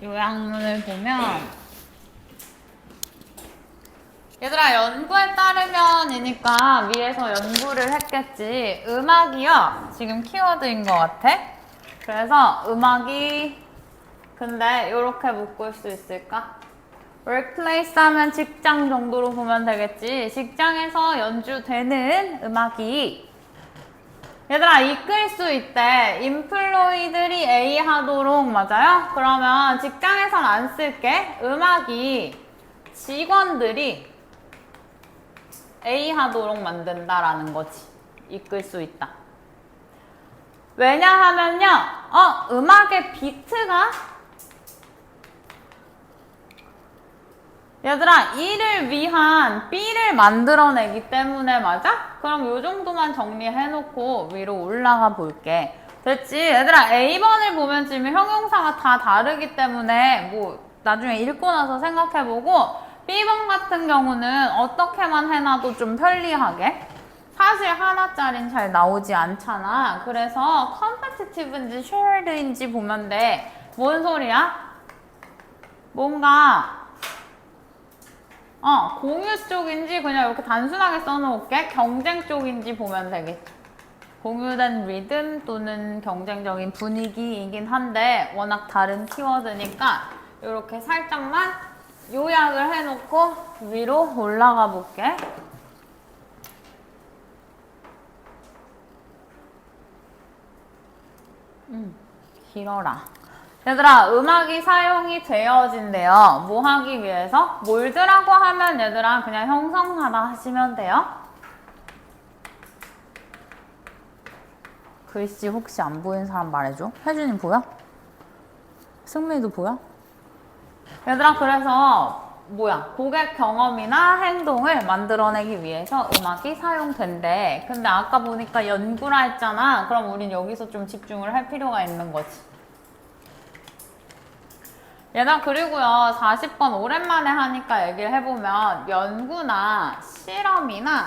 요약문을 보면 얘들아 연구에 따르면이니까 위에서 연구를 했겠지. 음악이요. 지금 키워드인 것 같아. 그래서 음악이 근데 이렇게 묶을 수 있을까? workplace 하면 직장 정도로 보면 되겠지. 직장에서 연주되는 음악이 얘들아 이끌 수 있대. 인플로이들이 A 하도록 맞아요? 그러면 직장에선 안 쓸게. 음악이 직원들이 A 하도록 만든다라는 거지. 이끌 수 있다. 왜냐하면요. 음악의 비트가 얘들아 이를 위한 B를 만들어내기 때문에 맞아? 그럼 요 정도만 정리해놓고 위로 올라가 볼게. 됐지? 얘들아 A번을 보면 지금 형용사가 다 다르기 때문에 뭐 나중에 읽고 나서 생각해보고 B번 같은 경우는 어떻게만 해놔도 좀 편리하게 사실 하나짜리는 잘 나오지 않잖아. 그래서 competitive인지 shared인지 보면 돼. 뭔 소리야? 뭔가 공유 쪽인지 그냥 이렇게 단순하게 써놓을게. 경쟁 쪽인지 보면 되겠지. 공유된 리듬 또는 경쟁적인 분위기이긴 한데 워낙 다른 키워드니까 이렇게 살짝만 요약을 해놓고 위로 올라가 볼게. 길어라. 얘들아 음악이 사용이 되어진대요. 뭐 하기 위해서? 몰드라고 하면 얘들아 그냥 형성하다 하시면 돼요. 글씨 혹시 안 보이는 사람 말해줘. 혜준이 보여? 승민이도 보여? 얘들아 그래서 뭐야 고객 경험이나 행동을 만들어내기 위해서 음악이 사용된대. 근데 아까 보니까 연구라 했잖아. 그럼 우린 여기서 좀 집중을 할 필요가 있는 거지. 얘들아 그리고요 40번 오랜만에 하니까 얘기를 해보면 연구나 실험이나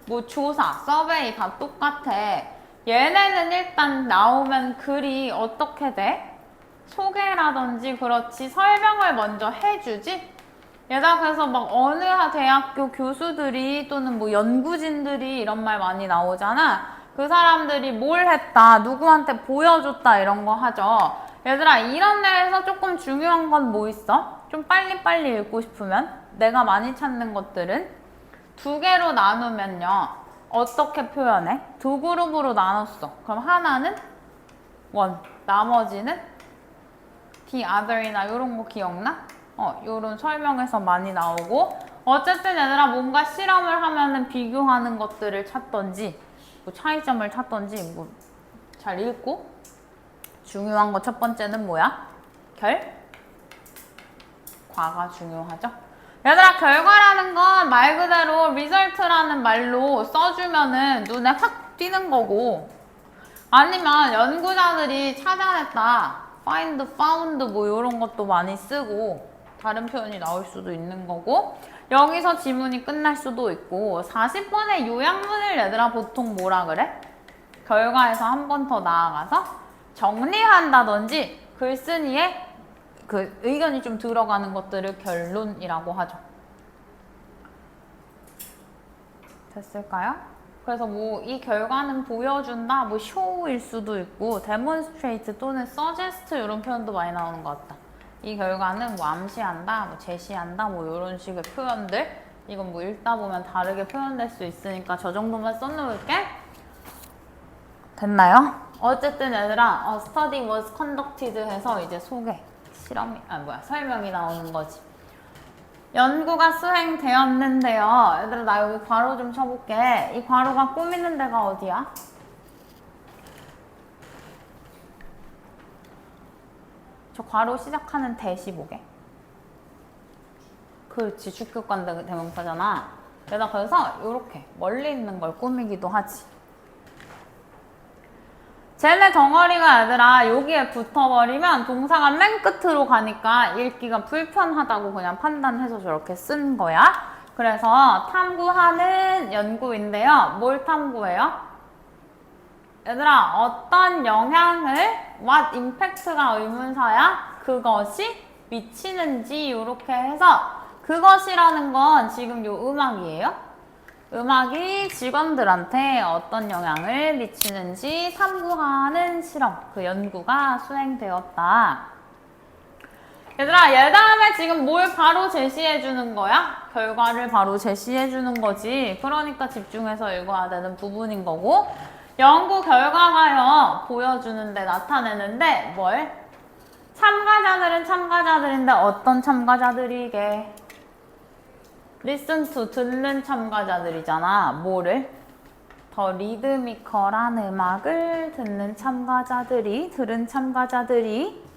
뭐 조사, 서베이 다 똑같아. 얘네는 일단 나오면 글이 어떻게 돼? 소개라든지 그렇지 설명을 먼저 해주지? 얘들아 그래서 막 어느 대학교 교수들이 또는 뭐 연구진들이 이런 말 많이 나오잖아. 그 사람들이 뭘 했다, 누구한테 보여줬다 이런 거 하죠. 얘들아 이런 데에서 조금 중요한 건 뭐 있어? 좀 빨리빨리 읽고 싶으면 내가 많이 찾는 것들은 두 개로 나누면요 어떻게 표현해? 두 그룹으로 나눴어. 그럼 하나는 one, 나머지는 the other이나 이런 거 기억나? 요런 설명에서 많이 나오고 어쨌든 얘들아 뭔가 실험을 하면은 비교하는 것들을 찾던지 뭐 차이점을 찾던지 뭐 잘 읽고 중요한 거 첫 번째는 뭐야? 과가 중요하죠? 얘들아 결과라는 건 말 그대로 result라는 말로 써주면은 눈에 확 띄는 거고 아니면 연구자들이 찾아냈다 find, found 뭐 이런 것도 많이 쓰고 다른 표현이 나올 수도 있는 거고 여기서 지문이 끝날 수도 있고 40번의 요약문을 얘들아 보통 뭐라 그래? 결과에서 한 번 더 나아가서 정리한다든지 글쓴이에 그 의견이 좀 들어가는 것들을 결론이라고 하죠. 됐을까요? 그래서 뭐 이 결과는 보여준다, 뭐 show일 수도 있고 demonstrate 또는 suggest 이런 표현도 많이 나오는 것 같다. 이 결과는 뭐 암시한다, 뭐 제시한다, 뭐 이런 식의 표현들 이건 뭐 읽다 보면 다르게 표현될 수 있으니까 저 정도만 써놓을게. 됐나요? 어쨌든 얘들아 study was conducted 해서 이제 소개, 실험이, 설명이 나오는 거지. 연구가 수행되었는데요. 얘들아 나 여기 괄호 좀 쳐볼게. 이 괄호가 꾸미는 데가 어디야? 저 괄호 시작하는 대시 보게. 그렇지 주격관 대명사잖아. 얘들아 그래서 이렇게 멀리 있는 걸 꾸미기도 하지. 쟤네 덩어리가 얘들아 여기에 붙어버리면 동사가 맨 끝으로 가니까 읽기가 불편하다고 그냥 판단해서 저렇게 쓴 거야. 그래서 탐구하는 연구인데요. 뭘 탐구해요? 얘들아 어떤 영향을 what impact가 의문사야? 그것이 미치는지 이렇게 해서 그것이라는 건 지금 요 음악이에요. 음악이 직원들한테 어떤 영향을 미치는지 탐구하는 실험, 그 연구가 수행되었다. 얘들아, 얘 다음에 지금 뭘 바로 제시해 주는 거야? 결과를 바로 제시해 주는 거지. 그러니까 집중해서 읽어야 되는 부분인 거고, 연구 결과가요, 보여주는데, 나타내는데, 뭘? 참가자들은 참가자들인데 어떤 참가자들이게? listen to, 듣는 참가자들이잖아. 뭐를? 더 리드미컬한 음악을 듣는 참가자들이, 들은 참가자들이.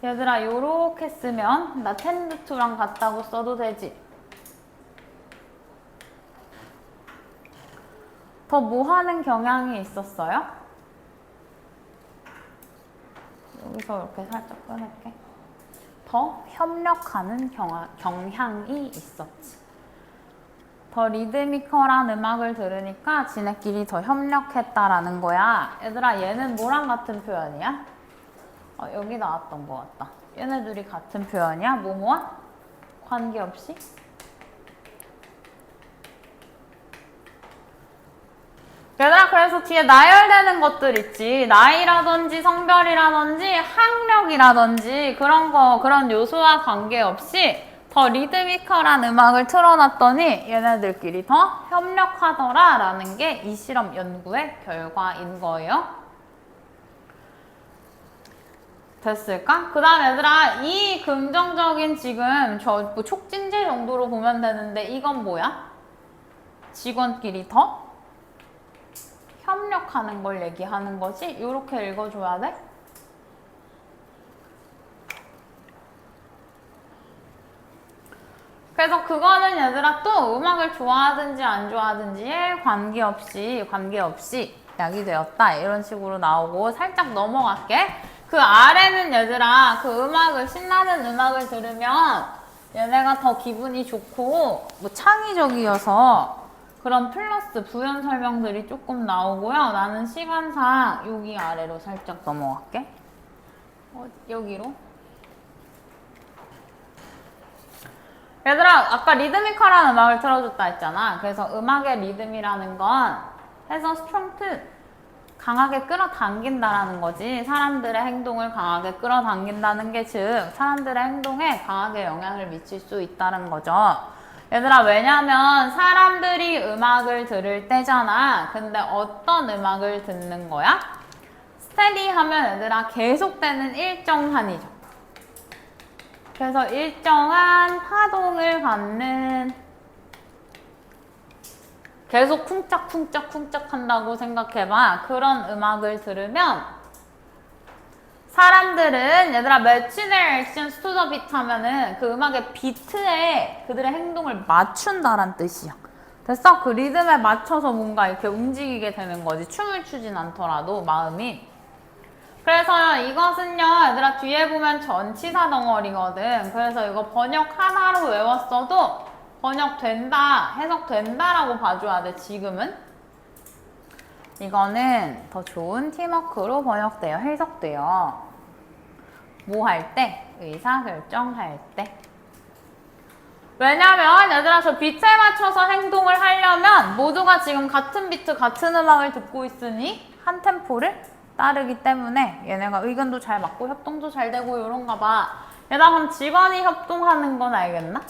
얘들아, 요렇게 쓰면 나 tend to랑 같다고 써도 되지. 더 뭐 하는 경향이 있었어요? 여기서 이렇게 살짝 꺼낼게. 더 협력하는 경향이 있었지. 더 리드미컬한 음악을 들으니까 지네끼리 더 협력했다라는 거야. 얘들아, 얘는 뭐랑 같은 표현이야? 여기 나왔던 것 같다. 얘네들이 같은 표현이야? 뭐뭐와? 관계없이? 얘들아, 그래서 뒤에 나열되는 것들 있지. 나이라든지 성별이라든지 학력이라든지 그런 거, 그런 요소와 관계없이 더 리드미컬한 음악을 틀어놨더니 얘네들끼리 더 협력하더라 라는 게 이 실험 연구의 결과인 거예요. 됐을까? 그 다음 얘들아, 이 긍정적인 지금 뭐 촉진제 정도로 보면 되는데 이건 뭐야? 직원끼리 더 협력하는 걸 얘기하는 거지? 이렇게 읽어줘야 돼? 그래서 그거는 얘들아 또 음악을 좋아하든지 안 좋아하든지에 관계없이 야기되었다 이런 식으로 나오고 살짝 넘어갈게. 그 아래는 얘들아 그 음악을 신나는 음악을 들으면 얘네가 더 기분이 좋고 뭐 창의적이어서 그런 플러스 부연 설명들이 조금 나오고요. 나는 시간상 여기 아래로 살짝 넘어갈게. 여기로. 얘들아 아까 리드미컬한 음악을 틀어줬다 했잖아. 그래서 음악의 리듬이라는 건 해서 스트롱트 강하게 끌어당긴다라는 거지. 사람들의 행동을 강하게 끌어당긴다는 게 즉 사람들의 행동에 강하게 영향을 미칠 수 있다는 거죠. 얘들아 왜냐면 사람들이 음악을 들을 때잖아. 근데 어떤 음악을 듣는 거야? 스테디 하면 얘들아 계속되는 일정한이죠. 그래서 일정한 파동을 갖는 계속 쿵짝쿵짝 한다고 생각해봐. 그런 음악을 들으면 사람들은 얘들아 match their actions to the beat 하면은 그 음악의 비트에 그들의 행동을 맞춘다란 뜻이야. 됐어? 그 리듬에 맞춰서 뭔가 이렇게 움직이게 되는 거지. 춤을 추진 않더라도 마음이. 그래서 이것은요 얘들아 뒤에 보면 전치사 덩어리거든. 그래서 이거 번역 하나로 외웠어도 번역된다, 해석된다라고 봐줘야 돼, 지금은. 이거는 더 좋은 팀워크로 번역돼요, 해석돼요. 뭐 할 때? 의사결정할 때. 왜냐면 얘들아 저 비트에 맞춰서 행동을 하려면 모두가 지금 같은 비트, 같은 음악을 듣고 있으니 한 템포를 따르기 때문에 얘네가 의견도 잘 맞고 협동도 잘 되고 이런가 봐. 얘들아 그럼 직원이 협동하는 건 알겠나?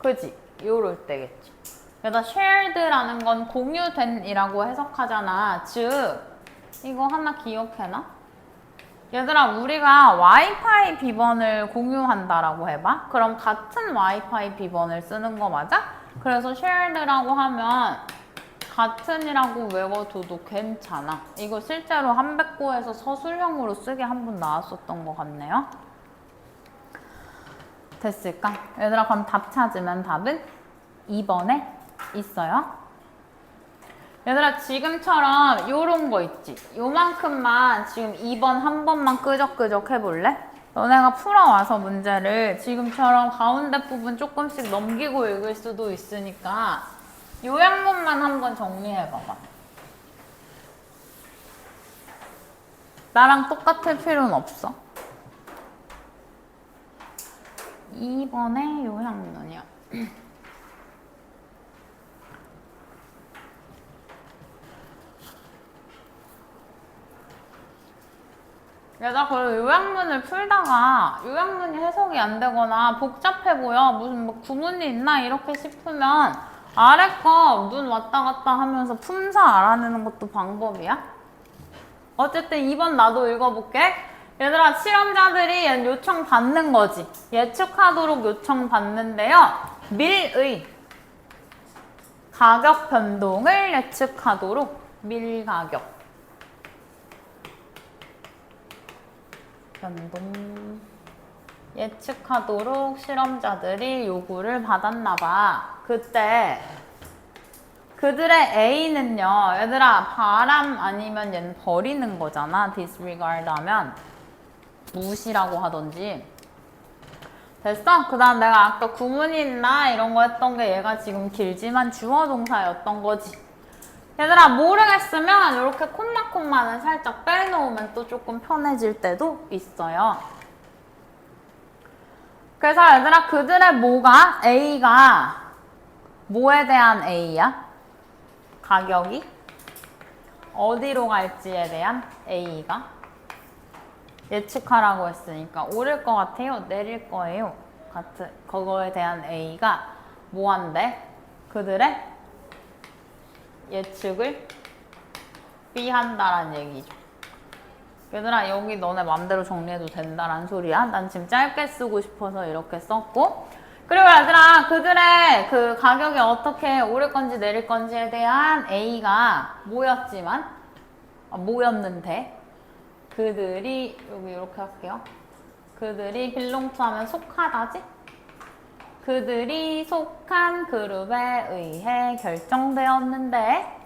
그지? 요럴 때겠지. 얘들아 shared라는 건 공유된 이라고 해석하잖아. 즉 이거 하나 기억해놔? 얘들아 우리가 와이파이 비번을 공유한다라고 해봐. 그럼 같은 와이파이 비번을 쓰는 거 맞아? 그래서 shared라고 하면 같은이라고 외워둬도 괜찮아. 이거 실제로 한백고에서 서술형으로 쓰게 한 번 나왔었던 것 같네요. 됐을까? 얘들아 그럼 답 찾으면 답은 2번에 있어요. 얘들아 지금처럼 요런 거 있지? 요만큼만 지금 2번 한 번만 끄적끄적 해볼래? 너네가 풀어와서 문제를 지금처럼 가운데 부분 조금씩 넘기고 읽을 수도 있으니까 요양문만 한번 정리해봐봐. 나랑 똑같을 필요는 없어. 2번의 요약문이요. 얘들아, 그리고 요약문을 풀다가 요약문이 해석이 안 되거나 복잡해 보여, 무슨 뭐 구문이 있나 이렇게 싶으면 아래 거 눈 왔다 갔다 하면서 품사 알아내는 것도 방법이야. 어쨌든 2번 나도 읽어볼게. 얘들아, 실험자들이 요청 받는 거지. 예측하도록 요청 받는데요. 밀의 가격 변동을 예측하도록 밀가격 변동 예측하도록 실험자들이 요구를 받았나봐. 그때 그들의 A는요, 얘들아, 바람 아니면 얘는 버리는 거잖아. disregard 하면 무시라고 하던지. 됐어? 그 다음 내가 아까 구문이 있나 이런 거 했던 게 얘가 지금 길지만 주어 동사였던 거지. 얘들아, 모르겠으면 이렇게 콤마는 살짝 빼놓으면 또 조금 편해질 때도 있어요. 그래서 얘들아, 그들의 뭐가? A가 뭐에 대한 A야? 가격이 어디로 갈지에 대한 A가 예측하라고 했으니까 오를 것 같아요? 내릴 거예요? 그거에 대한 A가 뭐한대? 그들의 예측을 B한다란 얘기죠. 얘들아, 여기 너네 맘대로 정리해도 된다란 소리야. 난 지금 짧게 쓰고 싶어서 이렇게 썼고, 그리고 얘들아, 그들의 그 가격이 어떻게 오를 건지 내릴 건지에 대한 A가 뭐였는데 그들이 여기 이렇게 할게요. 그들이 belong to 하면 속하다지? 그들이 속한 그룹에 의해 결정되었는데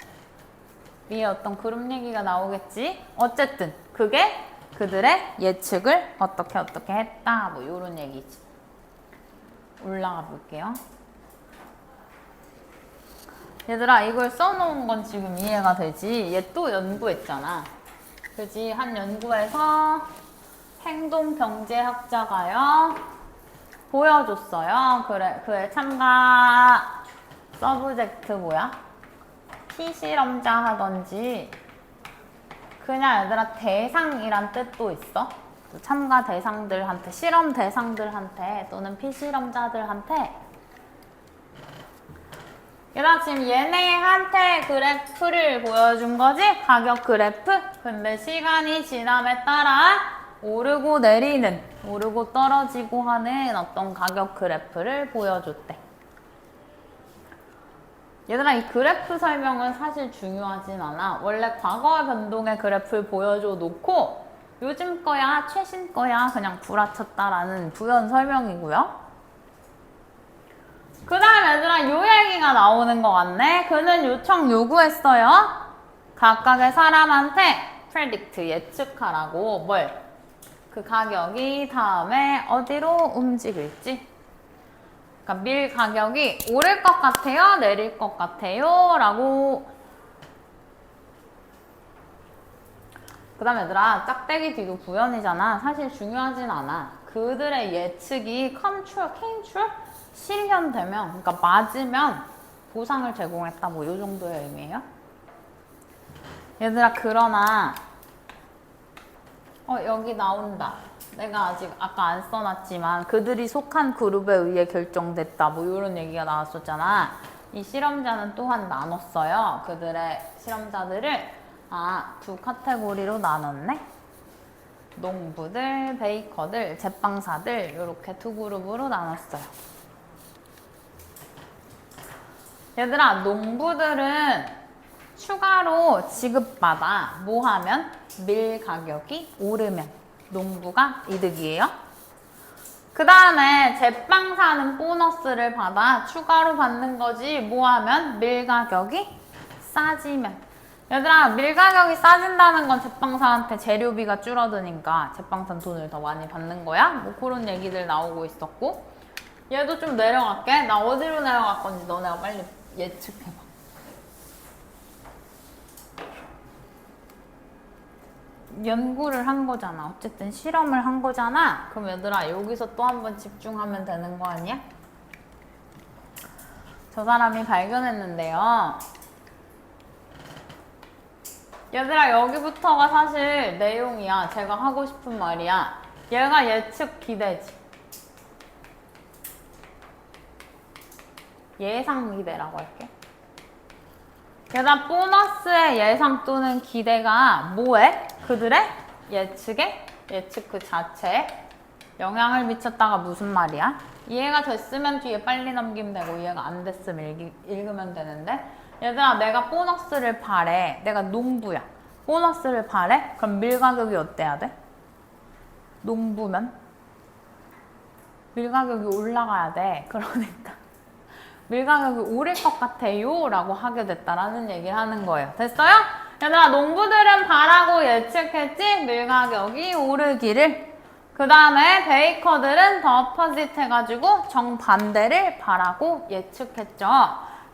위에 어떤 그룹 얘기가 나오겠지? 어쨌든 그게 그들의 예측을 어떻게 했다, 뭐 이런 얘기지. 올라가 볼게요. 얘들아, 이걸 써놓은 건 지금 이해가 되지? 얘 또 연구했잖아. 그지? 한 연구에서 행동경제학자가요 보여줬어요. 그래, 그의 참가 서브젝트 뭐야? 피실험자 하던지, 그냥 얘들아 대상이란 뜻도 있어. 참가 대상들한테, 실험 대상들한테 또는 피실험자들한테. 얘들아, 지금 얘네한테 그래프를 보여준 거지? 가격 그래프? 근데 시간이 지남에 따라 오르고 내리는, 오르고 떨어지고 하는 어떤 가격 그래프를 보여줬대. 얘들아, 이 그래프 설명은 사실 중요하진 않아. 원래 과거 변동의 그래프를 보여줘 놓고 요즘 거야, 최신 거야 그냥 구라쳤다라는 부연 설명이고요. 그 다음 얘들아, 요 얘기가 나오는 것 같네. 그는 요구했어요. 각각의 사람한테 predict, 예측하라고. 뭘? 그 가격이 다음에 어디로 움직일지. 그러니까 밀 가격이 오를 것 같아요? 내릴 것 같아요? 라고. 그 다음 얘들아, 짝대기 뒤도 부연이잖아. 사실 중요하진 않아. 그들의 예측이 came true? 실현되면, 그러니까 맞으면 보상을 제공했다, 뭐 이 정도의 의미예요. 얘들아, 그러나 여기 나온다. 내가 아직 아까 안 써놨지만 그들이 속한 그룹에 의해 결정됐다, 뭐 이런 얘기가 나왔었잖아. 이 실험자는 또한 나눴어요. 그들의 실험자들을 두 카테고리로 나눴네. 농부들, 베이커들, 제빵사들 이렇게 두 그룹으로 나눴어요. 얘들아, 농부들은 추가로 지급받아. 뭐 하면? 밀 가격이 오르면 농부가 이득이에요. 그 다음에 제빵사는 보너스를 받아. 추가로 받는 거지. 뭐 하면? 밀 가격이 싸지면. 얘들아, 밀 가격이 싸진다는 건 제빵사한테 재료비가 줄어드니까 제빵사는 돈을 더 많이 받는 거야. 뭐 그런 얘기들 나오고 있었고. 얘도 좀 내려갈게. 나 어디로 내려갈 건지 너네가 빨리 예측해봐. 연구를 한 거잖아. 어쨌든 실험을 한 거잖아. 그럼 얘들아 여기서 또 한 번 집중하면 되는 거 아니야? 저 사람이 발견했는데요. 얘들아 여기부터가 사실 내용이야. 제가 하고 싶은 말이야. 얘가 예측 기대지. 예상 기대라고 할게. 얘들아 보너스의 예상 또는 기대가 뭐에? 그들의 예측에? 예측 그 자체에 영향을 미쳤다가 무슨 말이야? 이해가 됐으면 뒤에 빨리 넘기면 되고 이해가 안 됐으면 읽으면 되는데 얘들아 내가 보너스를 바래. 내가 농부야. 보너스를 바래? 그럼 밀 가격이 어때야 돼? 농부면? 밀 가격이 올라가야 돼. 그러니까 밀 가격이 오를 것 같아요 라고 하게 됐다라는 얘기를 하는 거예요. 됐어요? 얘들아 농부들은 바라고 예측했지? 밀 가격이 오르기를. 그 다음에 베이커들은 더 어퍼짓 해가지고 정반대를 바라고 예측했죠.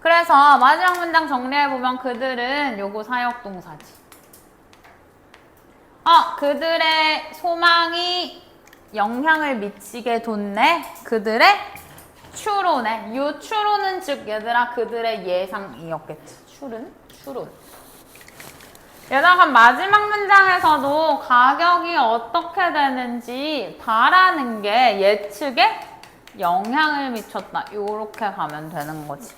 그래서 마지막 문장 정리해보면 그들은 요거 사역동사지. 그들의 소망이 영향을 미치게 뒀네. 그들의 추론에. 요 추론은 즉 얘들아 그들의 예상이었겠지. 추론. 얘들아 마지막 문장에서도 가격이 어떻게 되는지 바라는 게 예측에 영향을 미쳤다. 요렇게 가면 되는 거지.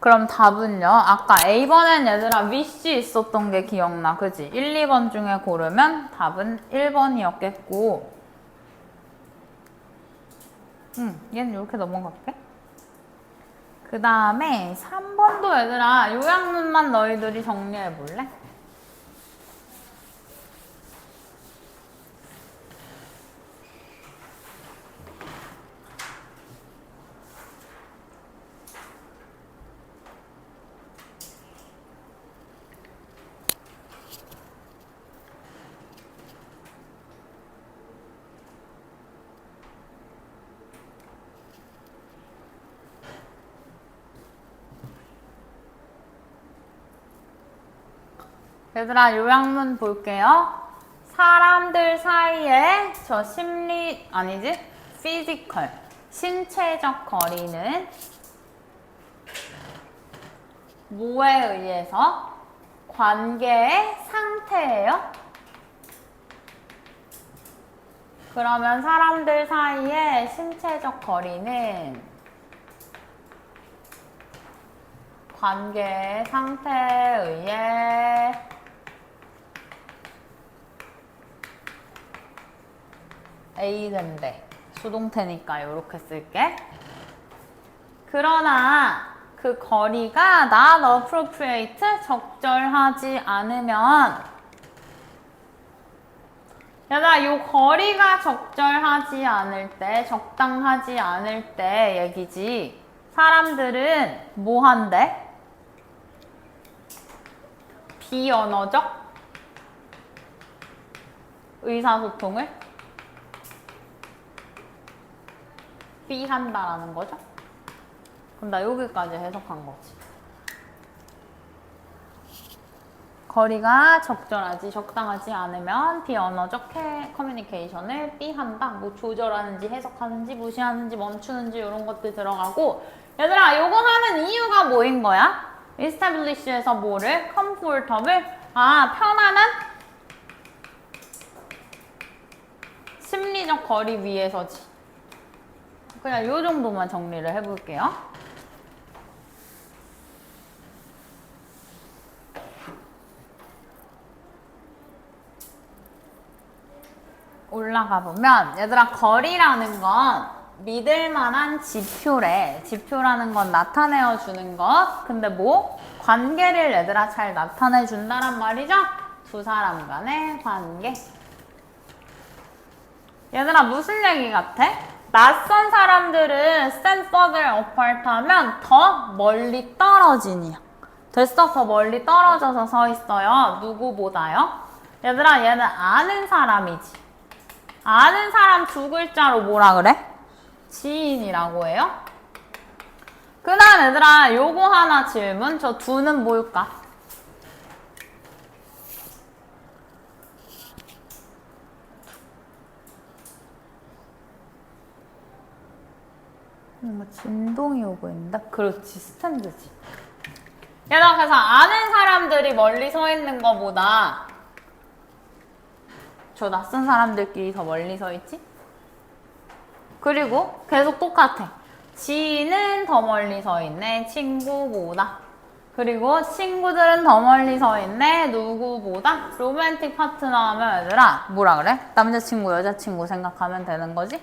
그럼 답은요. 아까 A번엔 얘들아 wish 있었던 게 기억나. 그지? 1, 2번 중에 고르면 답은 1번이었겠고 얘는 이렇게 넘어갈게. 그 다음에 3번도 얘들아 요약문만 너희들이 정리해 볼래? 얘들아 요약문 볼게요. 사람들 사이에 저 심리 아니지? 피지컬 신체적 거리는 뭐에 의해서? 관계의 상태예요? 그러면 사람들 사이에 신체적 거리는 관계의 상태에 의해 A 된대. 수동태니까 이렇게 쓸게. 그러나 그 거리가 not appropriate, 적절하지 않으면 얘들아 요 거리가 적절하지 않을 때, 적당하지 않을 때 얘기지. 사람들은 뭐 한대? 비언어적 의사소통을 한다라는 거죠? 그럼 나 여기까지 해석한 거지. 거리가 적절하지, 적당하지 않으면 비언어적 커뮤니케이션을 한다. 뭐 조절하는지, 해석하는지, 무시하는지, 멈추는지 이런 것들 들어가고 얘들아 요거 하는 이유가 뭐인 거야? establish에서 뭐를? comfortable? 편안한? 심리적 거리 위에서지. 그냥 이 정도만 정리를 해볼게요. 올라가 보면 얘들아 거리라는 건 믿을 만한 지표래. 지표라는 건 나타내어 주는 것. 근데 뭐? 관계를 얘들아 잘 나타내 준다란 말이죠? 두 사람 간의 관계. 얘들아 무슨 얘기 같아? 낯선 사람들은 stand further apart 하면 더 멀리 떨어지니요. 됐어? 더 멀리 떨어져서 서 있어요. 누구보다요? 얘들아 얘는 아는 사람이지. 아는 사람 두 글자로 뭐라 그래? 지인이라고 해요. 그 다음 얘들아 요거 하나 질문. 저 두는 뭘까? 뭔가 진동이 오고 있는다? 그렇지, 스탠드지. 얘들아, 그래서 아는 사람들이 멀리 서 있는 거보다 저 낯선 사람들끼리 더 멀리 서 있지? 그리고 계속 똑같아. 지는 더 멀리 서 있네, 친구보다. 그리고 친구들은 더 멀리 서 있네, 누구보다. 로맨틱 파트너 하면 얘들아, 뭐라 그래? 남자친구, 여자친구 생각하면 되는 거지?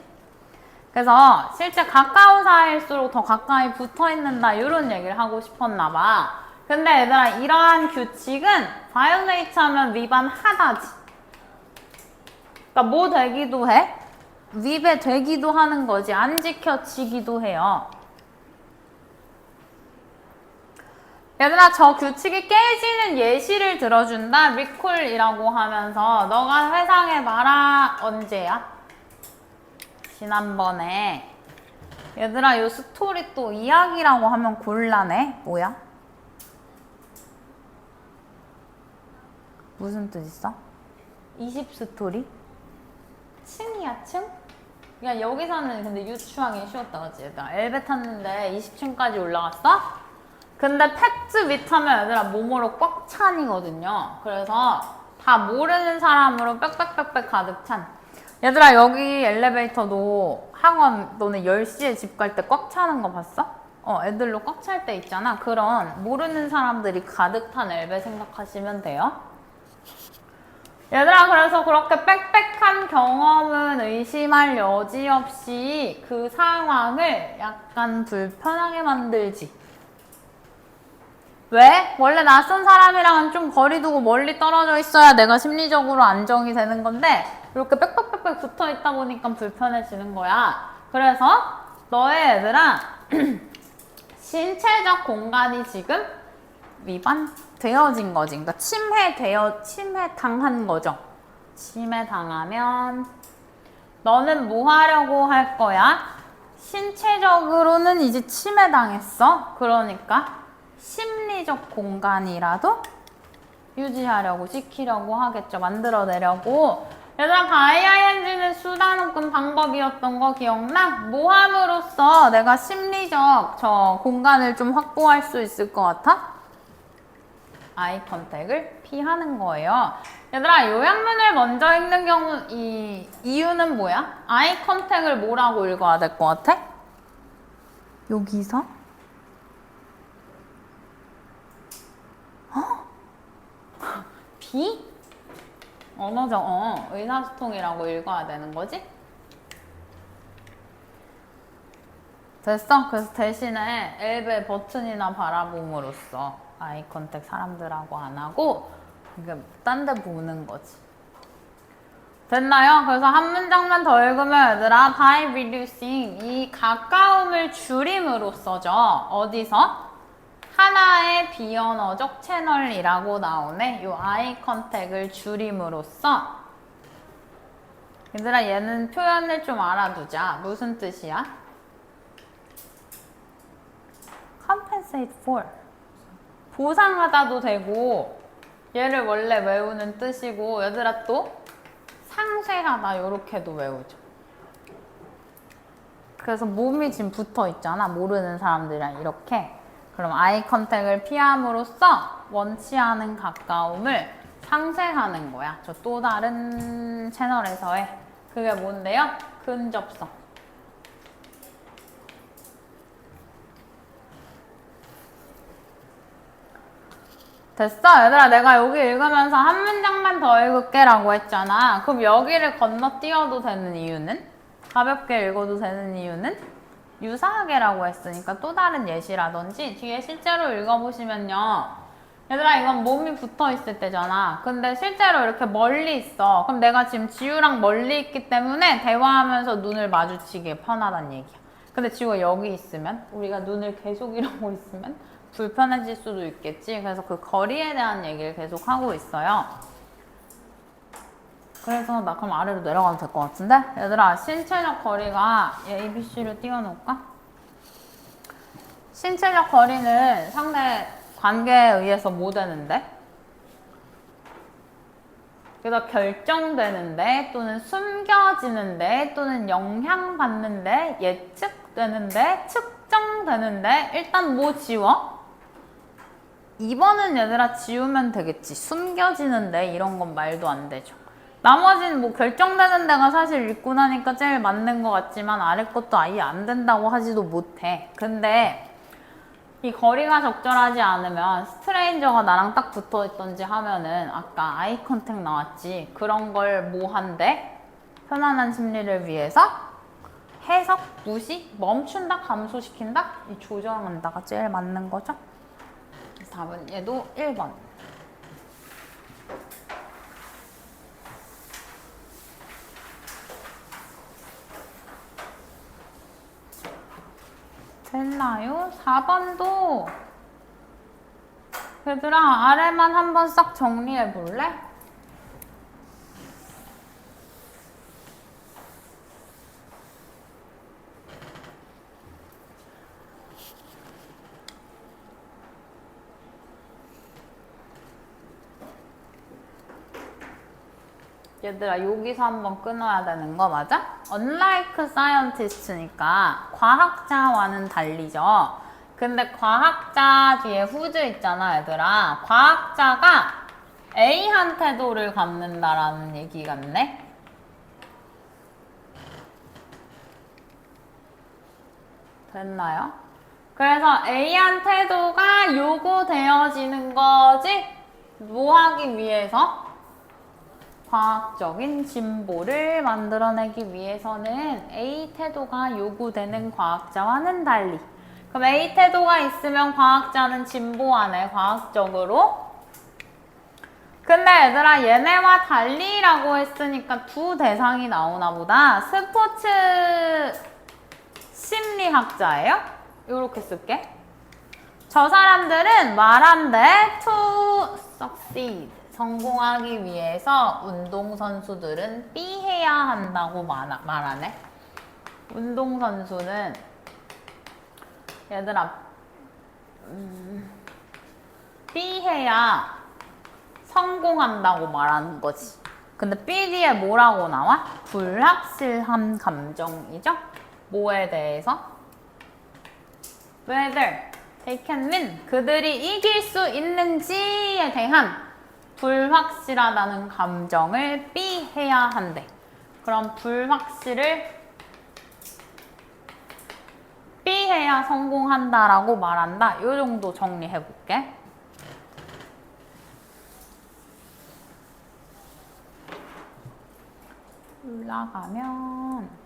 그래서 실제 가까운 사이일수록 더 가까이 붙어 있는다, 이런 얘기를 하고 싶었나 봐. 근데 얘들아, 이러한 규칙은 violate 하면 위반하다지. 그러니까 뭐 되기도 해? 위배되기도 하는 거지. 안 지켜지기도 해요. 얘들아, 저 규칙이 깨지는 예시를 들어준다. recall이라고 하면서 너가 회상해봐라. 언제야? 지난번에. 얘들아, 요 스토리 또 이야기라고 하면 곤란해. 뭐야? 무슨 뜻 있어? 20 스토리? 층이야, 층? 야, 여기서는 근데 유추하기 쉬웠다, 그치? 얘들아, 엘베 탔는데 20층까지 올라갔어? 근데 팩트 밑하면 얘들아, 뭐뭐로 꽉 찬이거든요. 그래서 다 모르는 사람으로 빽빽빽빽 가득 찬. 얘들아, 여기 엘리베이터도 학원 너네 10시에 집 갈 때 꽉 차는 거 봤어? 애들로 꽉 찰 때 있잖아. 그런 모르는 사람들이 가득 탄 엘베 생각하시면 돼요. 얘들아, 그래서 그렇게 빽빽한 경험은 의심할 여지 없이 그 상황을 약간 불편하게 만들지. 왜? 원래 낯선 사람이랑은 좀 거리 두고 멀리 떨어져 있어야 내가 심리적으로 안정이 되는 건데 이렇게 빽빽빽빽 붙어 있다 보니까 불편해지는 거야. 그래서 너의 얘들아 신체적 공간이 지금 위반되어진 거지. 그러니까 침해당한 거죠. 침해당하면 너는 뭐 하려고 할 거야? 신체적으로는 이제 침해당했어. 그러니까 심리적 공간이라도 유지하려고, 지키려고 하겠죠. 만들어내려고. 얘들아, 바이아이엔지는 수단 혹은 방법이었던 거 기억나? 뭐 함으로써 내가 심리적 저 공간을 좀 확보할 수 있을 것 같아? 아이 컨택을 피하는 거예요. 얘들아, 요약문을 먼저 읽는 경우 이 이유는 뭐야? 아이 컨택을 뭐라고 읽어야 될 것 같아? 여기서? B? 언어적, 의사소통이라고 읽어야 되는 거지? 됐어? 그래서 대신에 엘베 버튼이나 바라봄으로써 아이 컨택 사람들하고 안 하고 딴 데 보는 거지. 됐나요? 그래서 한 문장만 더 읽으면 얘들아, by reducing 이 가까움을 줄임으로써죠. 어디서? 하나의 비언어적 채널이라고 나오네. 요 아이 컨택을 줄임으로써. 얘들아, 얘는 표현을 좀 알아두자. 무슨 뜻이야? compensate for. 보상하다도 되고, 얘를 원래 외우는 뜻이고, 얘들아 또 상쇄하다 요렇게도 외우죠. 그래서 몸이 지금 붙어 있잖아. 모르는 사람들이랑 이렇게. 그럼 아이 컨택을 피함으로써 원치 않은 가까움을 상쇄하는 거야. 저 또 다른 채널에서의. 그게 뭔데요? 근접성. 됐어? 얘들아, 내가 여기 읽으면서 한 문장만 더 읽을게 라고 했잖아. 그럼 여기를 건너뛰어도 되는 이유는? 가볍게 읽어도 되는 이유는? 유사하게라고 했으니까 또 다른 예시라든지 뒤에 실제로 읽어보시면요. 얘들아, 이건 몸이 붙어 있을 때잖아. 근데 실제로 이렇게 멀리 있어. 그럼 내가 지금 지우랑 멀리 있기 때문에 대화하면서 눈을 마주치기에 편하단 얘기야. 근데 지우가 여기 있으면, 우리가 눈을 계속 이러고 있으면 불편해질 수도 있겠지. 그래서 그 거리에 대한 얘기를 계속 하고 있어요. 그래서 나 그럼 아래로 내려가도 될 것 같은데? 얘들아, 신체적 거리가 A, B, C로 띄워놓을까? 신체적 거리는 상대 관계에 의해서 뭐 되는데? 그래서 결정되는데 또는 숨겨지는데 또는 영향받는데 예측되는데 측정되는데 일단 뭐 지워? 2번은 얘들아 지우면 되겠지. 숨겨지는데 이런 건 말도 안 되죠. 나머지는 뭐 결정되는 데가 사실 읽고 나니까 제일 맞는 것 같지만 아래 것도 아예 안 된다고 하지도 못해. 근데 이 거리가 적절하지 않으면 스트레인저가 나랑 딱 붙어 있던지 하면은 아까 아이 컨택 나왔지. 그런 걸 뭐 한대? 편안한 심리를 위해서 해석, 무시, 멈춘다, 감소시킨다? 이 조정한다가 제일 맞는 거죠. 답은 얘도 1번. 됐나요? 4번도 얘들아 아래만 한번 싹 정리해 볼래? 얘들아 여기서 한번 끊어야 되는 거 맞아? Unlike scientist니까 과학자와는 달리죠. 근데 과학자 뒤에 후즈 있잖아 얘들아. 과학자가 A한 태도를 갖는다라는 얘기 같네. 됐나요? 그래서 A한 태도가 요구되어지는 거지. 뭐 하기 위해서? 과학적인 진보를 만들어내기 위해서는 A 태도가 요구되는 과학자와는 달리. 그럼 A 태도가 있으면 과학자는 진보하네, 과학적으로. 근데 얘들아 얘네와 달리라고 했으니까 두 대상이 나오나 보다. 스포츠 심리학자예요? 이렇게 쓸게. 저 사람들은 말한대 to succeed. 성공하기 위해서 운동선수들은 B해야 한다고 말하네. 운동선수는 얘들아 B해야 성공한다고 말하는 거지. 근데 B 뒤에 뭐라고 나와? 불확실한 감정이죠? 뭐에 대해서? whether they can win. 그들이 이길 수 있는지에 대한 불확실하다는 감정을 B해야 한대. 그럼 불확실을 B해야 성공한다라고 말한다. 이 정도 정리해볼게. 올라가면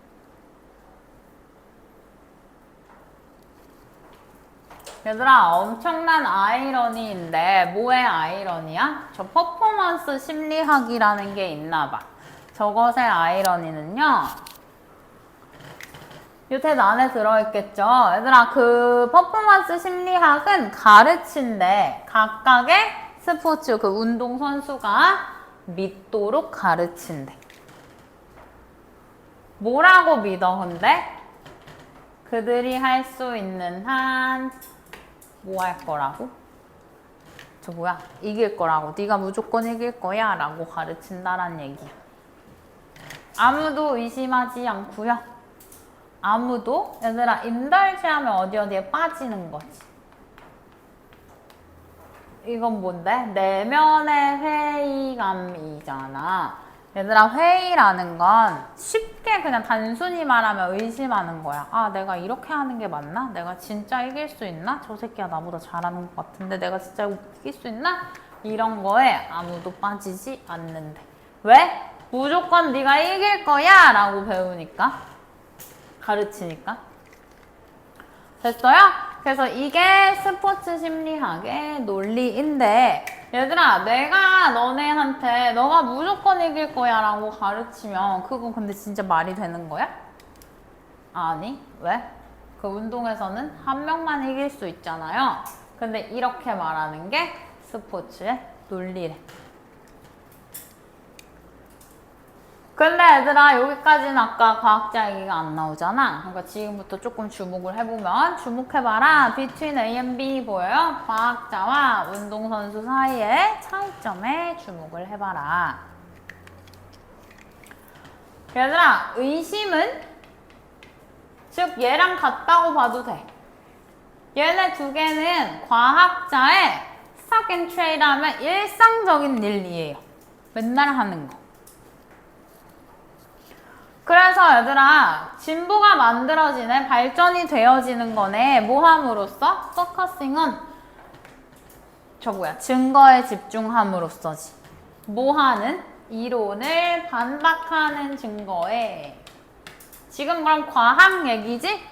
얘들아 엄청난 아이러니인데 뭐의 아이러니야? 저 퍼포먼스 심리학이라는 게 있나 봐. 저것의 아이러니는요. 요 tex트 안에 들어있겠죠. 얘들아 그 퍼포먼스 심리학은 가르친대. 각각의 스포츠 그 운동선수가 믿도록 가르친대. 뭐라고 믿어 근데? 그들이 할 수 있는 한 뭐 할 거라고? 저 뭐야? 이길 거라고. 네가 무조건 이길 거야 라고 가르친다란 얘기야. 아무도 의심하지 않고요. 아무도 얘들아 인달시하면 어디에 빠지는 거지. 이건 뭔데? 내면의 회의감이잖아. 얘들아 회의라는 건 쉽게 그냥 단순히 말하면 의심하는 거야. 아 내가 이렇게 하는 게 맞나? 내가 진짜 이길 수 있나? 저 새끼가 나보다 잘하는 것 같은데 내가 진짜 이길 수 있나? 이런 거에 아무도 빠지지 않는데. 왜? 무조건 네가 이길 거야 라고 배우니까. 가르치니까. 됐어요? 그래서 이게 스포츠 심리학의 논리인데 얘들아 내가 너네한테 너가 무조건 이길 거야 라고 가르치면 그건 근데 진짜 말이 되는 거야? 아니 왜? 그 운동에서는 한 명만 이길 수 있잖아요. 근데 이렇게 말하는 게 스포츠의 논리래. 근데 얘들아 여기까지는 아까 과학자 얘기가 안 나오잖아. 그러니까 지금부터 조금 주목을 해보면 주목해봐라. Between A and B 보여요? 과학자와 운동선수 사이의 차이점에 주목을 해봐라. 얘들아, 의심은 즉 얘랑 같다고 봐도 돼. 얘네 두 개는 과학자의 stock and trade 하면 일상적인 일이에요. 맨날 하는 거. 그래서 얘들아, 진보가 만들어지네, 발전이 되어지는 거네. 뭐 함으로써? focusing은 증거에 집중함으로써지. 뭐 하는? 이론을 반박하는 증거에. 지금 그럼 과학 얘기지?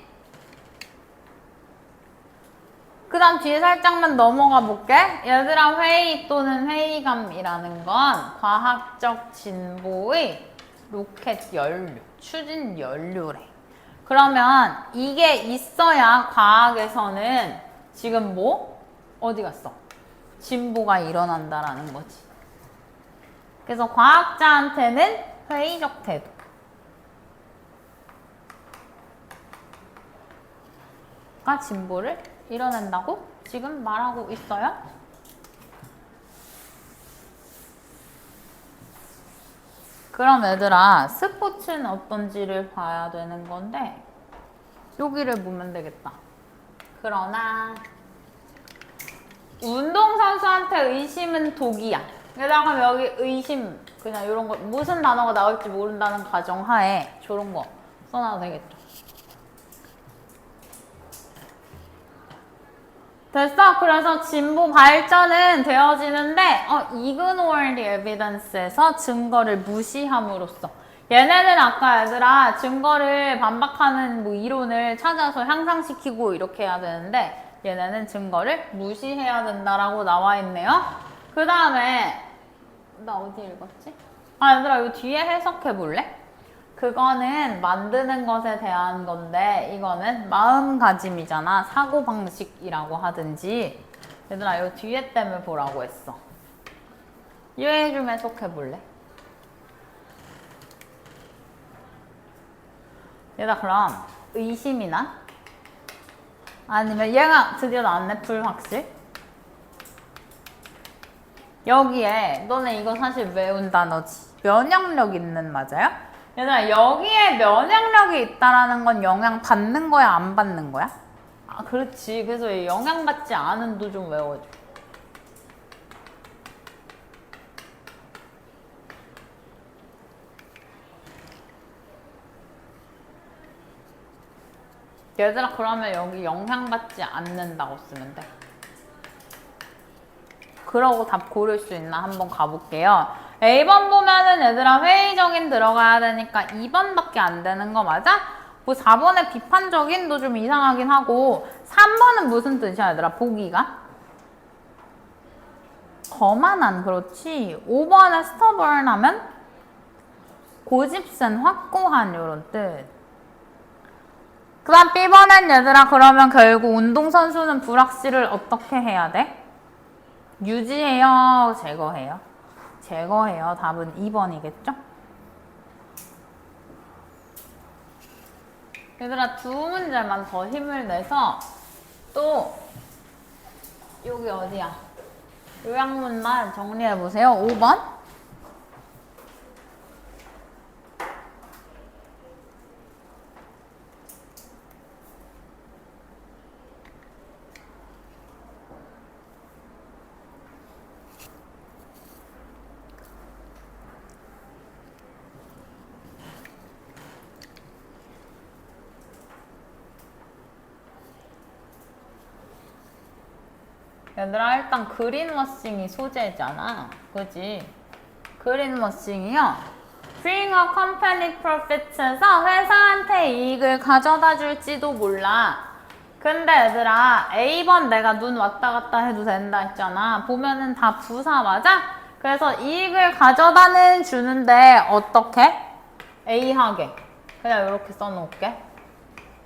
그 다음 뒤에 살짝만 넘어가 볼게. 얘들아, 회의 또는 회의감이라는 건 과학적 진보의 로켓 연료, 추진 연료래. 그러면 이게 있어야 과학에서는 지금 뭐? 어디 갔어? 진보가 일어난다라는 거지. 그래서 과학자한테는 회의적 태도가 진보를 이뤄낸다고 지금 말하고 있어요. 그럼 얘들아, 스포츠는 어떤지를 봐야 되는 건데 여기를 보면 되겠다. 그러나 운동선수한테 의심은 독이야. 게다가 여기 의심, 그냥 이런 거 무슨 단어가 나올지 모른다는 가정하에 저런 거 써놔도 되겠죠. 됐어. 그래서 진보 발전은 되어지는데 ignore the evidence에서 증거를 무시함으로써 얘네는 아까 얘들아 증거를 반박하는 뭐 이론을 찾아서 향상시키고 이렇게 해야 되는데 얘네는 증거를 무시해야 된다라고 나와 있네요. 그 다음에 나 어디 읽었지? 얘들아 이거 뒤에 해석해 볼래? 그거는 만드는 것에 대한 건데 이거는 마음가짐이잖아. 사고방식이라고 하든지. 얘들아 이거 뒤에 때문에 보라고 했어. 얘 좀 해석해 볼래? 얘들아 그럼 의심이나 아니면 얘가 드디어 나왔네. 불확실. 여기에 너네 이거 사실 외운 단어지. 면역력 있는 맞아요? 얘들아 여기에 면역력이 있다라는 건 영향 받는 거야 안 받는 거야? 그렇지. 그래서 영향받지 않은도 좀 외워줘. 얘들아 그러면 여기 영향받지 않는다고 쓰면 돼. 그러고 답 고를 수 있나 한번 가볼게요. A번 보면은 얘들아 회의적인 들어가야 되니까 2번밖에 안 되는 거 맞아? 뭐 4번에 비판적인도 좀 이상하긴 하고 3번은 무슨 뜻이야 얘들아 보기가? 거만한. 그렇지. 5번에 stubborn 하면 고집센 확고한 요런 뜻. 그 다음 B번엔 얘들아 그러면 결국 운동선수는 불확실을 어떻게 해야 돼? 유지해요? 제거해요? 제거해요. 답은 2번이겠죠? 얘들아 두 문제만 더 힘을 내서 또 여기 어디야? 요약문만 정리해보세요. 5번. 얘들아 일단 그린워싱이 소재잖아. 그지? 그린워싱이요. Bring a company profits에서 회사한테 이익을 가져다 줄지도 몰라. 근데 얘들아 A번 내가 눈 왔다 갔다 해도 된다 했잖아. 보면은 다 부사 맞아? 그래서 이익을 가져다는 주는데 어떻게? A하게. 그냥 이렇게 써놓을게.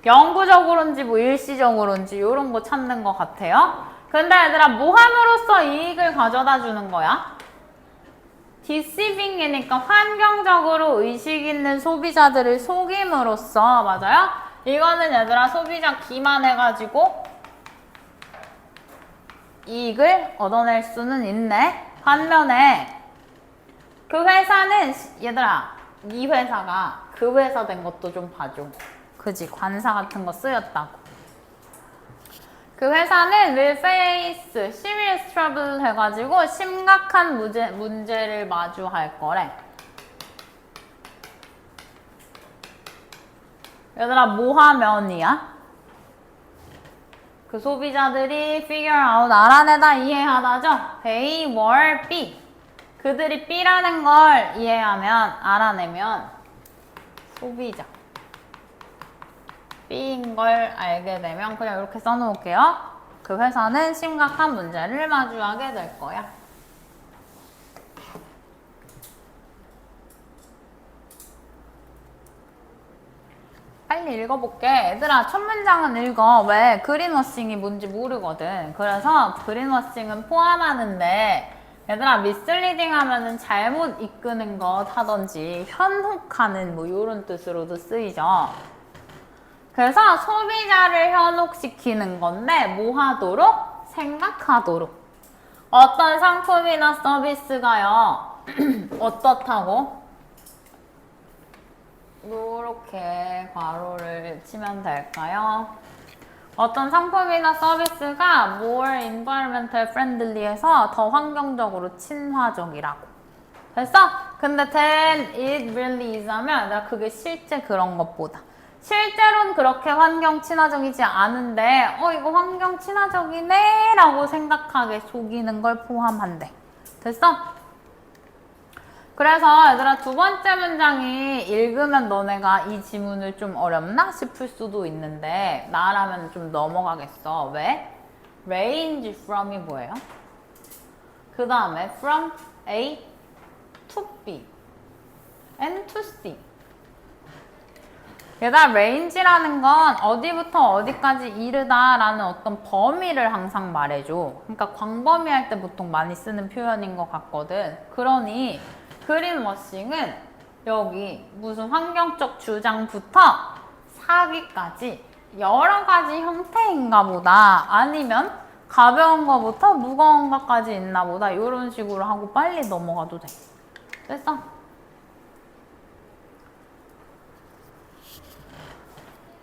영구적으로인지 뭐 일시적으로인지 이런 거 찾는 것 같아요. 근데 얘들아 뭐 함으로써 이익을 가져다 주는 거야? deceiving이니까 환경적으로 의식 있는 소비자들을 속임으로써. 맞아요? 이거는 얘들아 소비자 기만해가지고 이익을 얻어낼 수는 있네. 반면에 그 회사는 얘들아 이 회사가 그 회사 된 것도 좀 봐줘. 그지? 관사 같은 거 쓰였다고. 그 회사는 will face serious trouble 해가지고 심각한 문제를 마주할 거래. 얘들아, 뭐 하면이야? 그 소비자들이 figure out, 알아내다, 이해하다죠? they were B. 그들이 B라는 걸 이해하면, 알아내면 소비자. B인 걸 알게 되면 그냥 이렇게 써놓을게요. 그 회사는 심각한 문제를 마주하게 될 거야. 빨리 읽어볼게. 얘들아, 첫 문장은 읽어. 왜? 그린워싱이 뭔지 모르거든. 그래서 그린워싱은 포함하는데 얘들아, 미스리딩 하면은 잘못 이끄는 것 하던지 현혹하는 뭐 이런 뜻으로도 쓰이죠. 그래서 소비자를 현혹시키는 건데 뭐 하도록? 생각하도록. 어떤 상품이나 서비스가요. 어떻다고? 이렇게 괄호를 치면 될까요? 어떤 상품이나 서비스가 more environmental friendly해서 더 환경적으로 친화적이라고. 됐어? 근데 then it really is 하면 내가 그게 실제 그런 것보다 실제로는 그렇게 환경 친화적이지 않은데 이거 환경 친화적이네 라고 생각하게 속이는 걸 포함한대. 됐어? 그래서 얘들아, 두 번째 문장이 읽으면 너네가 이 지문을 좀 어렵나 싶을 수도 있는데 나라면 좀 넘어가겠어. 왜? range from이 뭐예요? 그 다음에 from A to B and to C. 얘들아, range라는 건 어디부터 어디까지 이르다라는 어떤 범위를 항상 말해줘. 그러니까 광범위할 때 보통 많이 쓰는 표현인 것 같거든. 그러니 그린워싱은 여기 무슨 환경적 주장부터 사기까지 여러 가지 형태인가 보다. 아니면 가벼운 거부터 무거운 것까지 있나 보다. 이런 식으로 하고 빨리 넘어가도 돼. 됐어?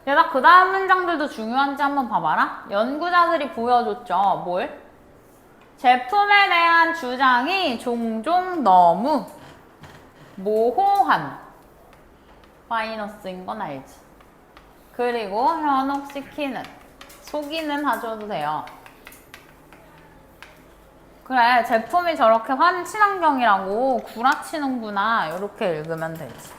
얘들아, 그 다음 문장들도 중요한지 한번 봐봐라. 연구자들이 보여줬죠. 뭘? 제품에 대한 주장이 종종 너무 모호한 마이너스인 건 알지. 그리고 현혹시키는, 속이는 하셔도 돼요. 그래, 제품이 저렇게 친환경이라고 구라치는구나. 이렇게 읽으면 되지.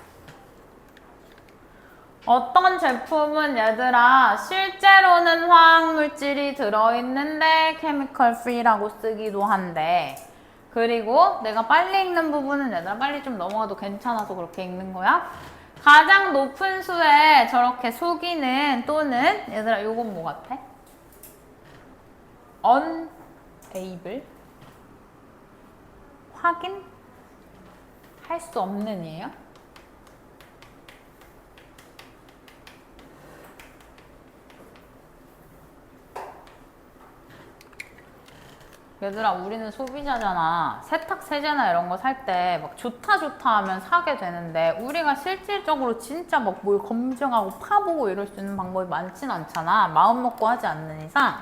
어떤 제품은 얘들아 실제로는 화학물질이 들어있는데 케미컬 프리라고 쓰기도 한데, 그리고 내가 빨리 읽는 부분은 얘들아 빨리 좀 넘어가도 괜찮아서 그렇게 읽는 거야. 가장 높은 수에 저렇게 속이는 또는 얘들아 요건 뭐 같아? unable 확인할 수 없는 이에요? 얘들아, 우리는 소비자잖아. 세탁, 세제나 이런 거 살 때 막 좋다 좋다 하면 사게 되는데 우리가 실질적으로 진짜 막 뭘 검증하고 파보고 이럴 수 있는 방법이 많진 않잖아. 마음 먹고 하지 않는 이상.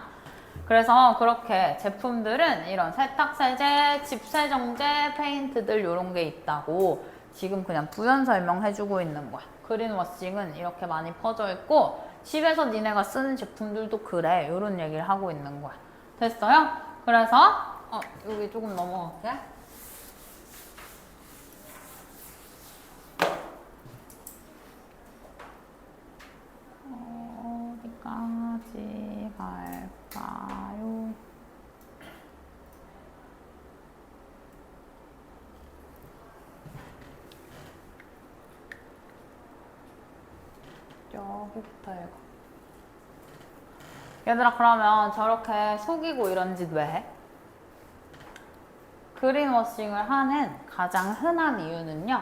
그래서 그렇게 제품들은 이런 세탁, 세제, 집세정제, 페인트들 이런 게 있다고 지금 그냥 부연 설명해주고 있는 거야. 그린워싱은 이렇게 많이 퍼져 있고 집에서 니네가 쓰는 제품들도 그래. 이런 얘기를 하고 있는 거야. 됐어요? 그래서 여기 조금 넘어갈게. 어디까지 갈까요? 여기부터 읽어. 얘들아, 그러면 저렇게 속이고 이런 짓 왜 해? 그린워싱을 하는 가장 흔한 이유는요.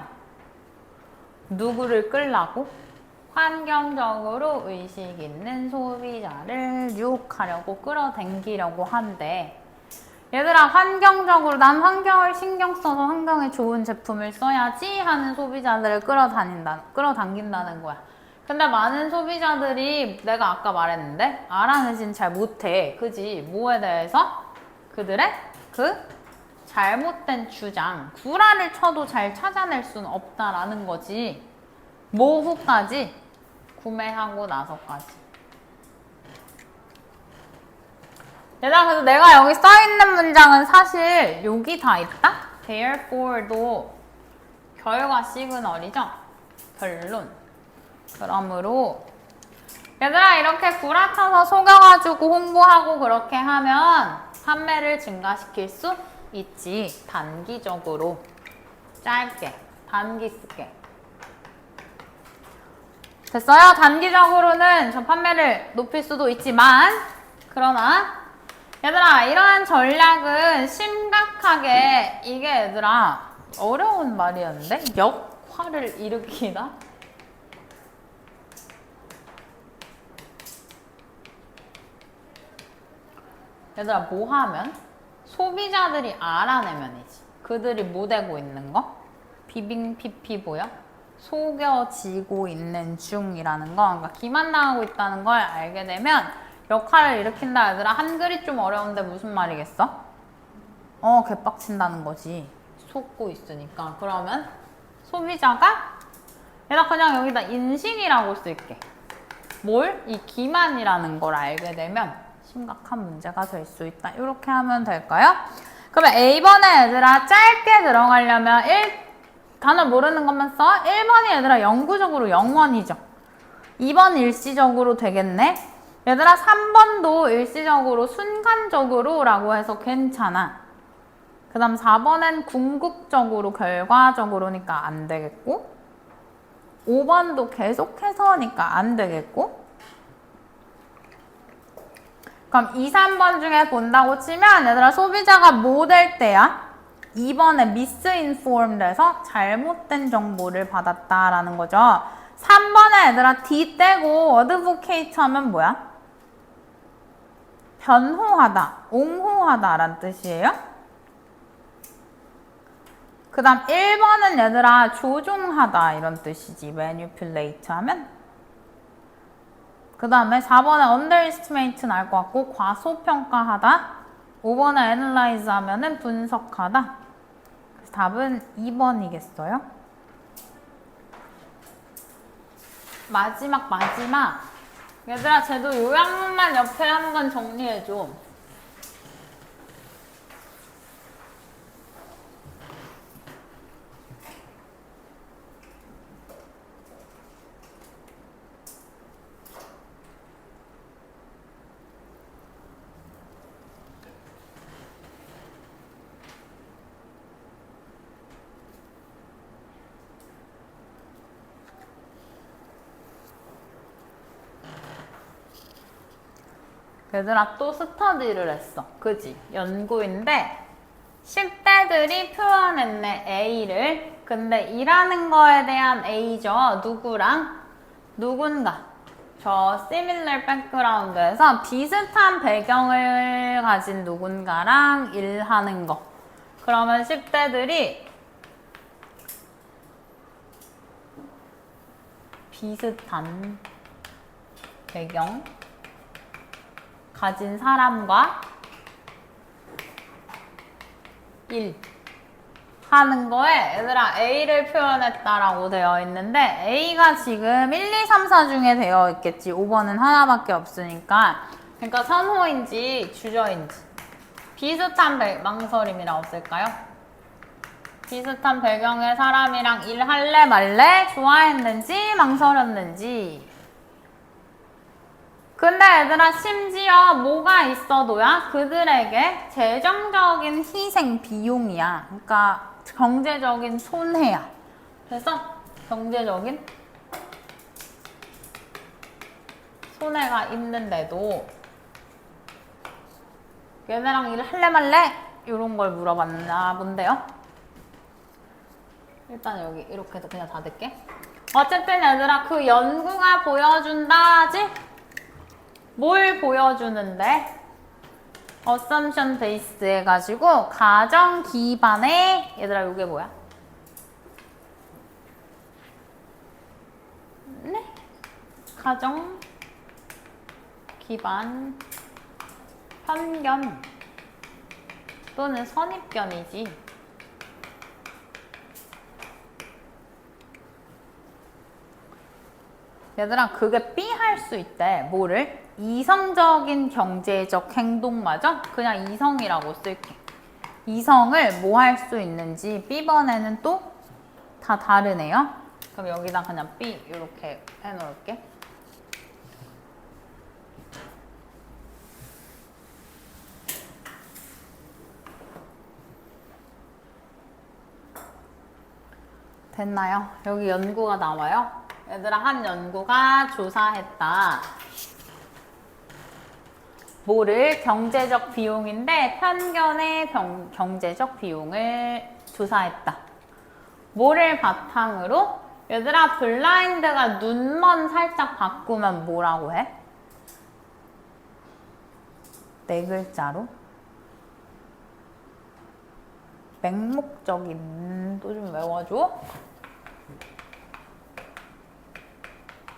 누구를 끌라고? 환경적으로 의식 있는 소비자를 유혹하려고 끌어당기려고 한대. 얘들아 환경적으로 난 환경을 신경 써서 환경에 좋은 제품을 써야지 하는 소비자들을 끌어당긴다는 거야. 근데 많은 소비자들이 내가 아까 말했는데 알아내진 잘 못해. 그지? 뭐에 대해서? 그들의 그 잘못된 주장, 구라를 쳐도 잘 찾아낼 수는 없다라는 거지. 뭐 후까지? 구매하고 나서까지. 얘들아, 그래서 내가 여기 써있는 문장은 사실 여기 다 있다? Therefore도 결과 시그널이죠? 결론. 그러므로 얘들아 이렇게 구라쳐서 속여가지고 홍보하고 그렇게 하면 판매를 증가시킬 수 있지. 단기적으로. 짧게. 단기 쓸게. 됐어요? 단기적으로는 저 판매를 높일 수도 있지만 그러나 얘들아 이러한 전략은 심각하게 이게 얘들아 어려운 말이었는데 역화를 일으키다? 얘들아 뭐 하면? 소비자들이 알아내면이지. 그들이 뭐 되고 있는 거? 비빙 피피 보여? 속여지고 있는 중이라는 거. 그러니까 기만당하고 있다는 걸 알게 되면 역할을 일으킨다. 얘들아 한글이 좀 어려운데 무슨 말이겠어? 개빡친다는 거지. 속고 있으니까. 그러면 소비자가 얘들아 그냥 여기다 인식이라고 쓸게. 뭘? 이 기만이라는 걸 알게 되면 심각한 문제가 될 수 있다. 이렇게 하면 될까요? 그러면 A번에 얘들아 짧게 들어가려면 단어 모르는 것만 써. 1번이 얘들아 영구적으로 영원이죠. 2번 일시적으로 되겠네. 얘들아 3번도 일시적으로 순간적으로 라고 해서 괜찮아. 그 다음 4번엔 궁극적으로 결과적으로니까 안 되겠고 5번도 계속해서니까 안 되겠고 그럼 2, 3번 중에 본다고 치면 얘들아 소비자가 뭐 될 때야? 2번에 misinformed 해서 잘못된 정보를 받았다라는 거죠. 3번에 얘들아 D 떼고 advocate 하면 뭐야? 변호하다, 옹호하다 라는 뜻이에요. 그 다음 1번은 얘들아 조종하다 이런 뜻이지. manipulate 하면. 그 다음에 4번에 underestimate 나올 것 같고 과소평가하다. 5번에 analyze 하면은 분석하다. 그래서 답은 2번이겠어요. 마지막. 얘들아 쟤도 요약문만 옆에 한번 정리해줘. 얘들아 또 스터디를 했어. 그지? 연구인데 10대들이 표현했네 A를. 근데 일하는 거에 대한 A죠. 누구랑? 누군가. 저 similar background에서 비슷한 배경을 가진 누군가랑 일하는 거. 그러면 10대들이 비슷한 배경 가진 사람과 일 하는 거에 얘들아 A를 표현했다라고 되어 있는데 A가 지금 1, 2, 3, 4 중에 되어 있겠지. 5번은 하나밖에 없으니까. 그러니까 선호인지 주저인지. 비슷한 망설임이라고 쓸까요? 비슷한 배경의 사람이랑 일할래 말래? 좋아했는지 망설였는지. 근데 얘들아 심지어 뭐가 있어도야 그들에게 재정적인 희생 비용이야. 그러니까 경제적인 손해야. 그래서 경제적인 손해가 있는데도 얘네랑 일할래 말래? 이런 걸 물어봤나 본데요. 일단 여기 이렇게 해서 그냥 닫을게. 어쨌든 얘들아 그 연구가 보여준다지? 뭘 보여주는데? assumption based 해가지고 가정 기반의 얘들아 이게 뭐야? 네? 가정 기반 편견 또는 선입견이지. 얘들아 그게 B 할 수 있대. 뭐를? 이성적인 경제적 행동마저 그냥 이성이라고 쓸게. 이성을 뭐 할 수 있는지 B번에는 또 다 다르네요. 그럼 여기다 그냥 B 이렇게 해놓을게. 됐나요? 여기 연구가 나와요. 얘들아 한 연구가 조사했다. 뭐를? 경제적 비용인데 편견의 경제적 비용을 조사했다. 뭐를 바탕으로? 얘들아 블라인드가 눈먼 살짝 바꾸면 뭐라고 해? 네 글자로 맹목적인 또 좀 외워줘.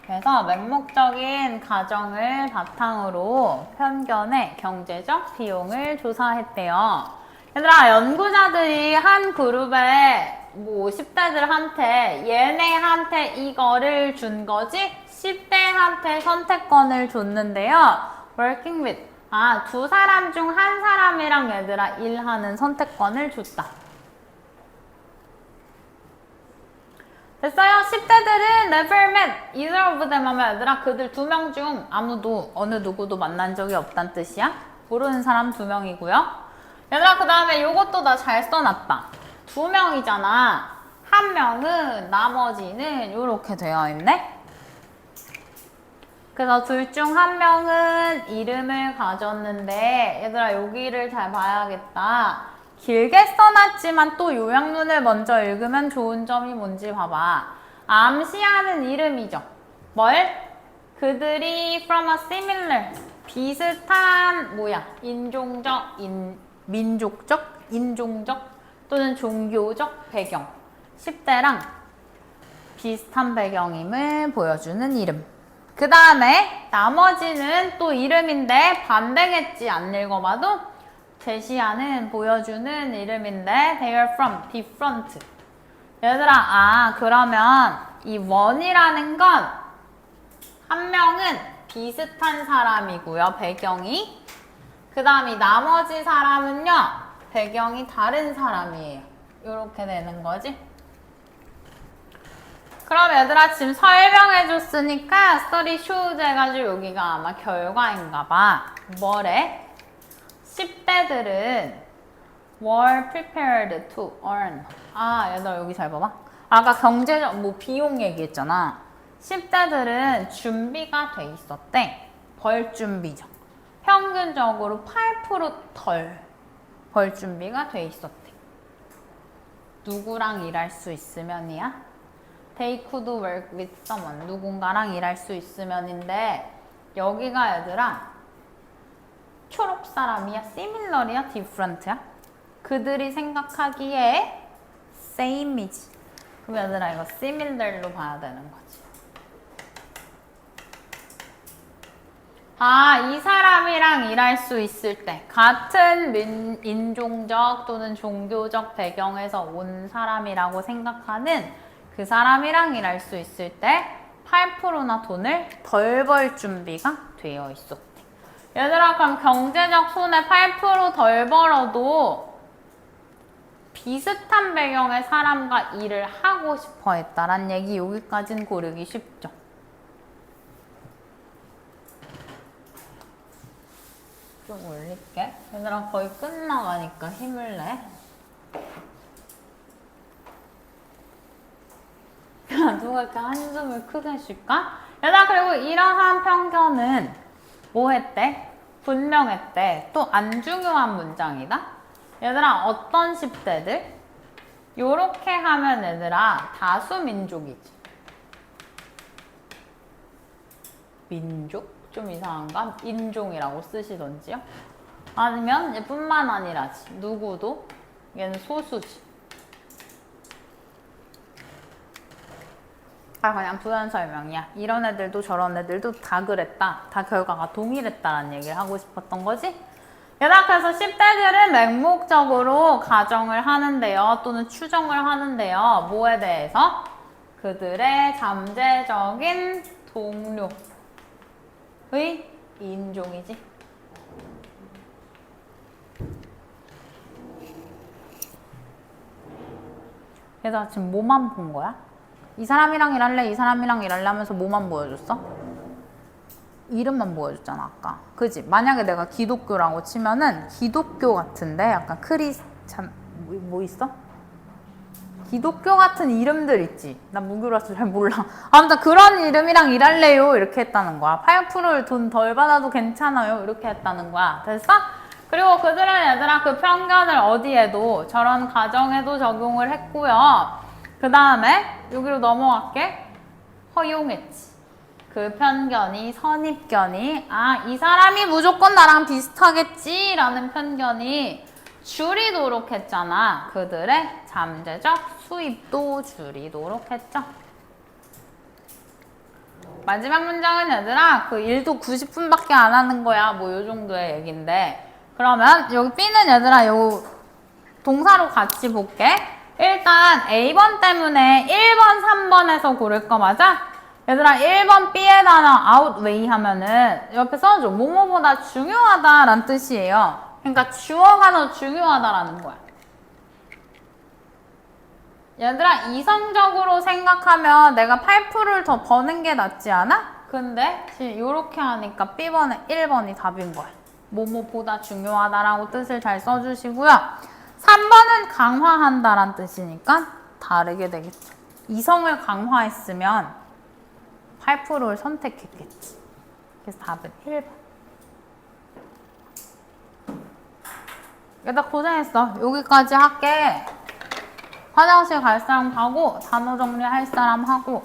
그래서 맹목적인 가정을 바탕으로 편견의 경제적 비용을 조사했대요. 얘들아 연구자들이 한 그룹에 뭐 10대들한테 얘네한테 이거를 준 거지 10대한테 선택권을 줬는데요. working with 두 사람 중 한 사람이랑 얘들아 일하는 선택권을 줬다. 됐어요? 10대들은 never met either of them 하면 얘들아 그들 두 명 중 아무도 어느 누구도 만난 적이 없단 뜻이야. 모르는 사람 2명이고요. 얘들아 그 다음에 요것도 나 잘 써놨다. 2명이잖아. 한 명은 나머지는 요렇게 되어 있네. 그래서 둘 중 한 명은 이름을 가졌는데 얘들아 여기를 잘 봐야겠다. 길게 써놨지만 또 요약문을 먼저 읽으면 좋은 점이 뭔지 봐봐. 암시하는 이름이죠. 뭘? 그들이 from a similar 비슷한 뭐야? 인종적, 민족적, 인종적 또는 종교적 배경 10대랑 비슷한 배경임을 보여주는 이름. 그 다음에 나머지는 또 이름인데 반대겠지 안 읽어봐도 제시하는 보여주는 이름인데 they are from different. 얘들아 그러면 이 원이라는 건 한 명은 비슷한 사람이고요 배경이. 그 다음 이 나머지 사람은요 배경이 다른 사람이에요. 이렇게 되는 거지. 그럼 얘들아 지금 설명해 줬으니까 study shows 해가지고 여기가 아마 결과인가 봐. 뭐래? 10대들은 were prepared to earn. 얘들아 여기 잘 봐봐. 아까 경제적 뭐 비용 얘기했잖아. 10대들은 준비가 돼 있었대. 벌 준비죠. 평균적으로 8% 덜 벌 준비가 돼 있었대. 누구랑 일할 수 있으면이야? They could work with someone. 누군가랑 일할 수 있으면인데 여기가 얘들아 초록 사람이야? similar이야? different야? 그들이 생각하기에 same이지. 그럼 얘들아 이거 similar로 봐야 되는 거지. 이 사람이랑 일할 수 있을 때 같은 인종적 또는 종교적 배경에서 온 사람이라고 생각하는 그 사람이랑 일할 수 있을 때 8%나 돈을 덜 벌 준비가 되어 있었대. 얘들아 그럼 경제적 손해 8% 덜 벌어도 비슷한 배경의 사람과 일을 하고 싶어 했다란 얘기. 여기까지는 고르기 쉽죠. 좀 올릴게. 얘들아 거의 끝나가니까 힘을 내. 누가 이렇게 한숨을 크게 쉴까? 얘들아 그리고 이러한 편견은 뭐 했대? 분명했대. 또 안 중요한 문장이다. 얘들아 어떤 10대들? 요렇게 하면 얘들아 다수민족이지. 민족? 좀 이상한가? 인종이라고 쓰시던지요? 아니면 얘뿐만 아니라지. 누구도 얘는 소수지. 아, 그냥 부연 설명이야. 이런 애들도 저런 애들도 다 그랬다. 다 결과가 동일했다라는 얘기를 하고 싶었던 거지. 얘들아, 그래서 10대들은 맹목적으로 가정을 하는데요. 또는 추정을 하는데요. 뭐에 대해서? 그들의 잠재적인 동료의 인종이지. 얘들아, 지금 뭐만 본 거야? 이 사람이랑 일할래, 이 사람이랑 일할래 하면서 뭐만 보여줬어? 이름만 보여줬잖아, 아까. 그지? 만약에 내가 기독교라고 치면은 기독교 같은데 약간 뭐 있어? 기독교 같은 이름들 있지? 난 무교라서 잘 몰라. 아무튼 그런 이름이랑 일할래요 이렇게 했다는 거야. 8%를 돈 덜 받아도 괜찮아요 이렇게 했다는 거야. 됐어? 그리고 그들은 얘들아 그 편견을 어디에도 저런 가정에도 적용을 했고요. 그 다음에 여기로 넘어갈게. 허용했지. 그 편견이, 선입견이 아, 이 사람이 무조건 나랑 비슷하겠지 라는 편견이 줄이도록 했잖아. 그들의 잠재적 수입도 줄이도록 했죠. 마지막 문장은 얘들아 그 1도 90분밖에 안 하는 거야. 뭐 요 정도의 얘긴데 그러면 여기 B는 얘들아 요 동사로 같이 볼게. 일단 A번 때문에 1번, 3번에서 고를 거 맞아? 얘들아 1번 B의 단어 outweigh 하면은 옆에 써줘. 뭐뭐보다 중요하다라는 뜻이에요. 그러니까 주어가 더 중요하다라는 거야. 얘들아 이성적으로 생각하면 내가 8%를 더 버는 게 낫지 않아? 근데 지금 이렇게 하니까 B번에 1번이 답인 거야. 뭐뭐보다 중요하다라고 뜻을 잘 써주시고요. 3번은 강화한다란 뜻이니까 다르게 되겠죠. 이성을 강화했으면 8%를 선택했겠지. 그래서 답은 1번. 얘들아 고생했어. 여기까지 할게. 화장실 갈 사람 가고 단어 정리할 사람 하고